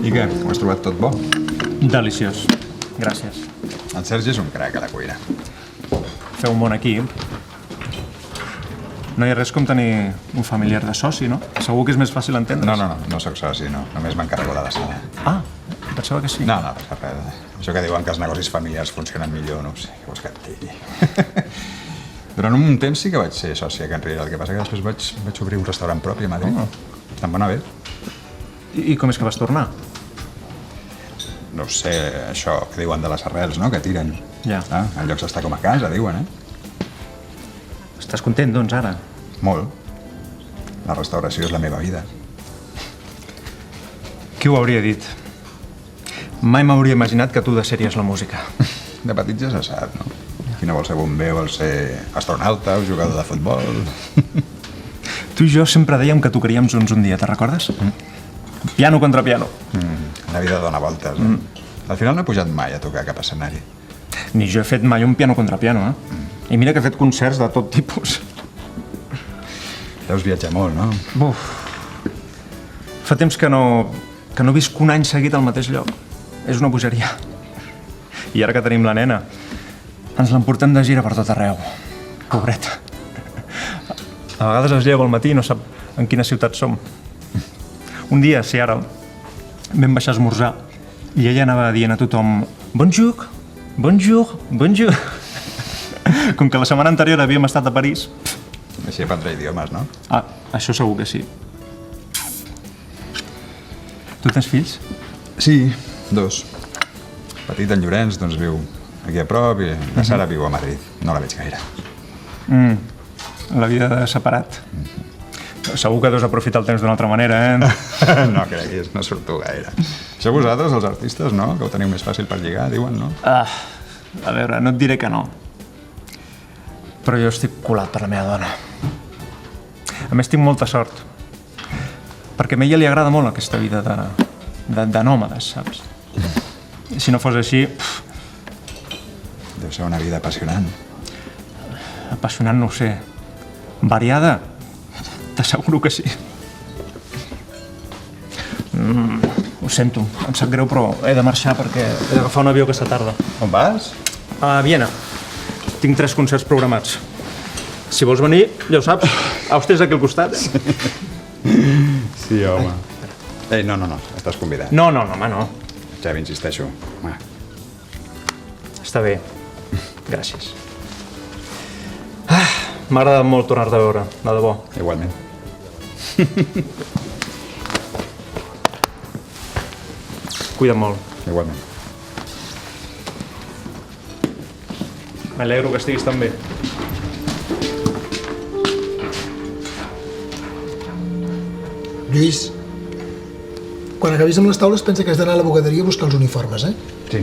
I què? Com has trobat tot bo? Deliciós. Gràcies. El Sergi és un crac a la cuina. Feu un bon equip. No hi ha res com tenir un familiar de soci, no? Segur que és més fàcil entendre's. No soc soci, no. Només m'encarrego de la sala. Ah, pensava que sí. No, res. Això que diuen que els negocis familiars funcionen millor, no ho sé, què vols que et digui. Durant un temps sí que vaig ser soci a Can Riera, el que passa que després vaig obrir un restaurant propi a Madrid. Em va anar bé. I com és que vas tornar? No sé, això que diuen de les arrels, no?, que tiren. Ja. En llocs d'estar com a casa, diuen, Estàs content, doncs, ara? Molt. La restauració és la meva vida. Qui ho hauria dit? Mai m'hauria imaginat que tu deixaries la música. De petit ja se sap, no? Qui no vol ser bomber vol ser astronauta o jugador de futbol. Tu i jo sempre dèiem que tocaríem junts un dia, te recordes? Piano contra piano. La vida dona voltes, no? Al final no he pujat mai a tocar cap escenari. Ni jo he fet mai un piano contra piano, I mira que he fet concerts de tot tipus. Deus viatjar molt, no? Buf. Fa temps que no visc un any seguit al mateix lloc. És una bogeria. I ara que tenim la nena, ens l'emportem de gira per tot arreu. Pobreta. A vegades es lleva al matí i no sap en quina ciutat som. Un dia, sí, ara, vam baixar a esmorzar i ella anava dient a tothom bonjour, bonjour, bonjour. Com que la setmana anterior havíem estat a París. Així aprendre idiomes, no? Ah, això segur que sí. Tu tens fills? Sí, 2. Petit en Llorenç, doncs viu aquí a prop i la Sara viu a Madrid. No la veig gaire. La vida de separat. Segur que deus aprofitar el temps d'una altra manera, No creguis, no surto gaire. Això vosaltres, els artistes, no? Que ho teniu més fàcil per lligar, diuen, no? A veure, no et diré que no. Però jo estic colat per la meva dona. A més, tinc molta sort. Perquè a ella li agrada molt aquesta vida de nòmades, saps? Si no fos així... Deu ser una vida apassionant. Apassionant, no ho sé. Variada? T'asseguro que sí. Ho sento, em sap greu, però he de marxar perquè he d'agafar un avió aquesta tarda. On vas? A Viena. Tinc 3 concerts programats. Si vols venir, ja ho saps. Àustria és aquí al costat, Sí, home. Ei, no, estàs convidat. No, home, no. Xavi, insisteixo. Està bé. Gràcies. M'ha agradat molt tornar-te a veure, de debò. Igualment. Cuida't molt. Igualment. M'alegro que estiguis tan bé. Lluís, quan acabis amb les taules pensa que has d'anar a la bugaderia a buscar els uniformes, Sí.